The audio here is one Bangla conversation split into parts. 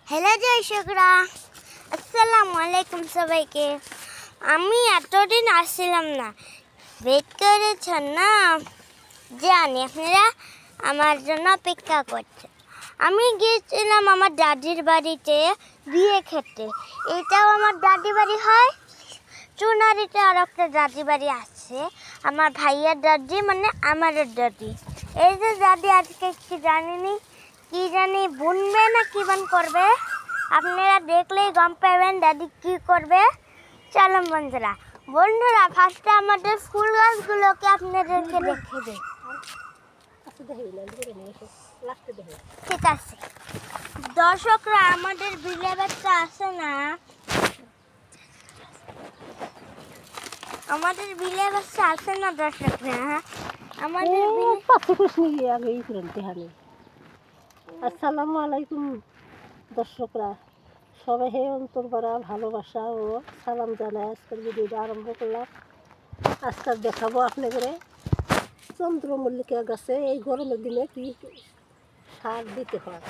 হ্যালো দর্শকরা, আসসালামু আলাইকুম সবাইকে। আমি এতদিন আসছিলাম না, ওয়েট করেছেন না, জানি আপনারা আমার জন্য অপেক্ষা করছেন। আমি গিয়েছিলাম আমার দাদির বাড়িতে বিয়ে খেতে। এটাও আমার দাদি বাড়ি হয়। চুনারিতে আর একটা দাদি বাড়ি আছে, আমার ভাইয়ের দাদি, মানে আমাদের দাদি। এই যে দাদি আজকে কি জানি বুনবে না কি বান করবে, আপনারা দেখলেই গম পাবেন দাদি কি করবে। চলুন বন্ধুরা ফার্স্টে আমাদের ফুল গাছগুলোকে আপনাদেরকে দেখে দিই। ঠিক আছে দর্শকরা, আমাদের বিলে বাচ্চা আছে না, আমাদের বিলে বাচ্চা আছে না দর্শকরা, আমাদের আসসালামু আলাইকুম দর্শকরা, সবাই অন্তর ভরা ভালোবাসা ও সালাম জানাই আজকের ভিডিওটা আরম্ভ করলাম। আজকাল দেখাবো আপনাদের চন্দ্রমল্লিকা গাছে এই গরমের দিনে কি সার দিতে হয়।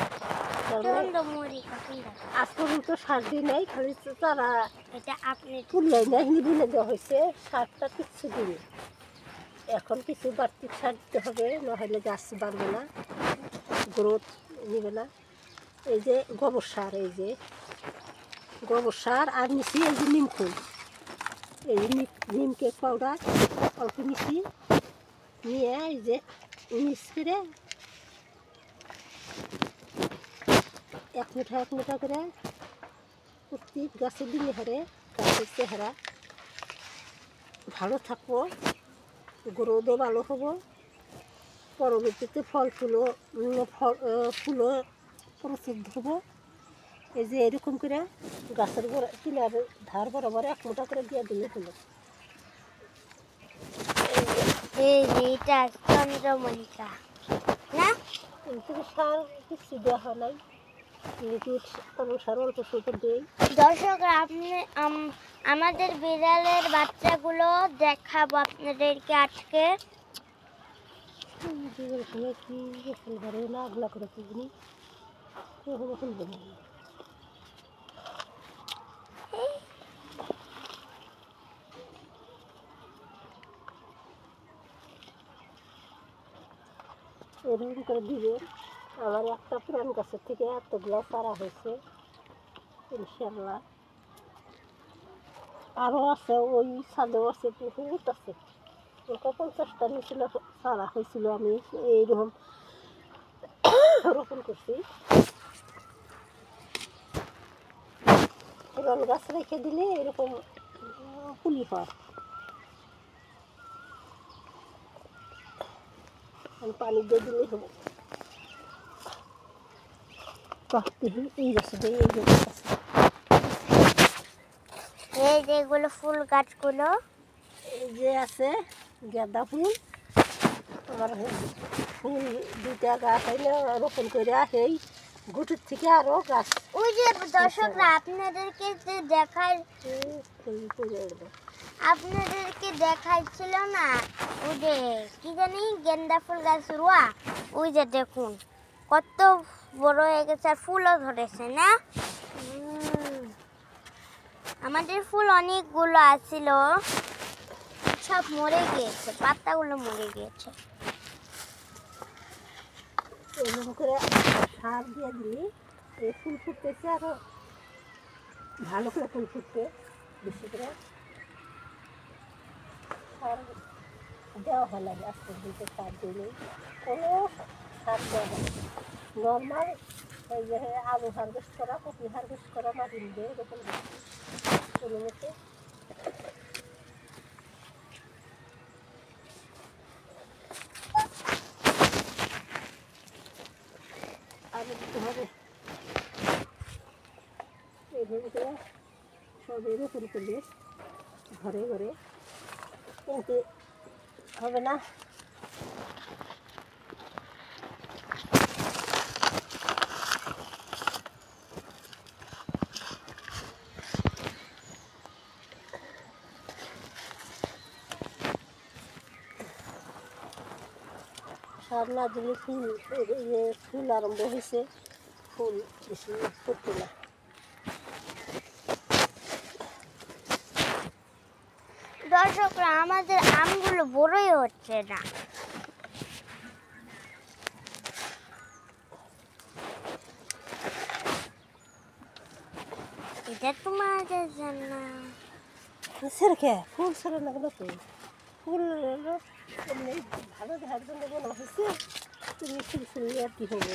আজ পর্যন্ত সার দিয়ে নেই, খালি তারা তুললাই না, হিঁড়ে দেওয়া হয়েছে, সারটা কিচ্ছু দিনে। এখন কিছু বাড়তি সার দিতে হবে, নাহলে গাছ বাড়বে না, গ্রোথ নিবে না। এই যে গোবর সার, এই যে গোবর সার, আর নিচি এই যে নিমখোল, এই নিম কেক পাউডার অল্প নিচি নিয়ে এই যে মিক্স করে এক মুঠা করে প্রত্যেক গাছে দিলে হারে গাছের চেহারা ভালো থাকবো, গ্রোথও ভালো হবো, পরবর্তীতে ফুলও প্রচুর ধরবো। এই যে এরকম করে গাছের কিনার ধার বরাবর এক মুঠা করে দিয়ে দিলে হলো। এইটা চন্দ্রমল্লিকা না, সার কিছু দেওয়া হয় নাই, লিকুইড সার অল্প স্বল্প দিই। দর্শকরা, আমাদের বিড়ালের বাচ্চাগুলো দেখাবো আপনাদেরকে আজকে। সময় কি ঘরে না আগলা করে কিনি এখন বলি এরকম করে দিবে। আমার একটা পুরান গাছের থেকে এতগুলো চারা হয়েছে, ইনশাল্লাহ আরও আছে, ওই ছাদেও আছে, বহুত আছে। 50টা নিচে চারা হয়েছিল, আমি এইরকম রোপণ করছি। পুরান গাছ রেখে দিলে এরকম ফুলি হয়। পানি দিয়ে দিলেই হবে। এই গাছে এই যেগুলো ফুল গাছগুলো, এই যে আছে গাঁদা ফুল, আমার ফুল 2টা গাছ হইলে রোপণ করে সেই গুটির থেকে আরও গাছ। ওই যে দর্শকরা আপনাদেরকে যে দেখাইছিল না, ওই যে কি জানি গেন্দা ফুল গাছ রোয়া, ওই যে দেখুন কত বড় হয়ে গেছে, আর ফুলও ধরেছে না। আমাদের ফুল অনেকগুলো আছিল, সব মরে গিয়েছে, পাতাগুলো মরে গিয়েছে। এরকম করে সার দিয়ে দিলে এই ফুল ফুটতেছে, আরও ভালো করে ফুল ফুটবে। বেশি করে সার দেওয়া হয় না, আজ পর্যন্ত সার দিলে কোনো সার দেওয়া হয় না। নর্মাল এই যে আলু হারভেস্ট করা, কপি হারভেস্ট করা, মাটি দিয়ে এরকম কোনো মতো আলু দিতে হবে। এইভাবে করে সব এরকম করলে ঘরে ঘরে কিন্তু হবে না। সার না দিলে ফুল আরম্ভ হয়েছে, ফুল বেশি ফুটতো না। দর্শকরা, আমাদের আমগুলো বড়ই হচ্ছে না। এটা তোমাদের জন্য। সেরকে ফুল ছড়া না কেন? তুই ফুল এমনি ভালো দেখার জন্য বলা হয়েছে, তুমি ফুল ছড়িয়ে আর কি হবে?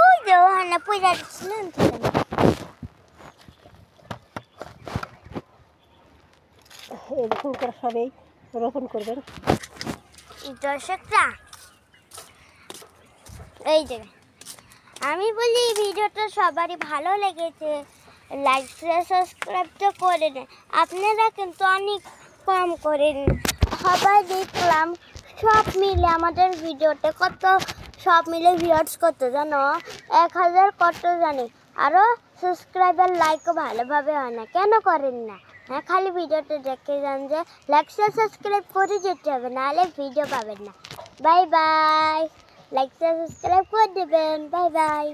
ওই যে ওখানে পয়সা দিচ্ছিলেন। এরকম করে সবাই রোপণ করবেন। দর্শকরা, এই যে আমি বলি এই ভিডিওটা সবারই ভালো লেগেছে, লাইক শেয়ার সাবস্ক্রাইব তো করে নেন। আপনারা কিন্তু অনেক কম করেন। সবাই দেখলাম সব মিলে আমাদের ভিডিওতে কত, সব মিলে ভিউয়ার্স কত জানো? 1000 কত জানি। আরও সাবস্ক্রাইবার লাইকও ভালোভাবে হয় না, কেন করেন না? হ্যাঁ, খালি ভিডিওটা দেখে যান, যে লাইক শেয়ার সাবস্ক্রাইব করে যেতে হবে, নাহলে ভিডিও পাবেন না। Bye bye. লাইক সাবস্ক্রাইব করে দেবেন। Bye bye.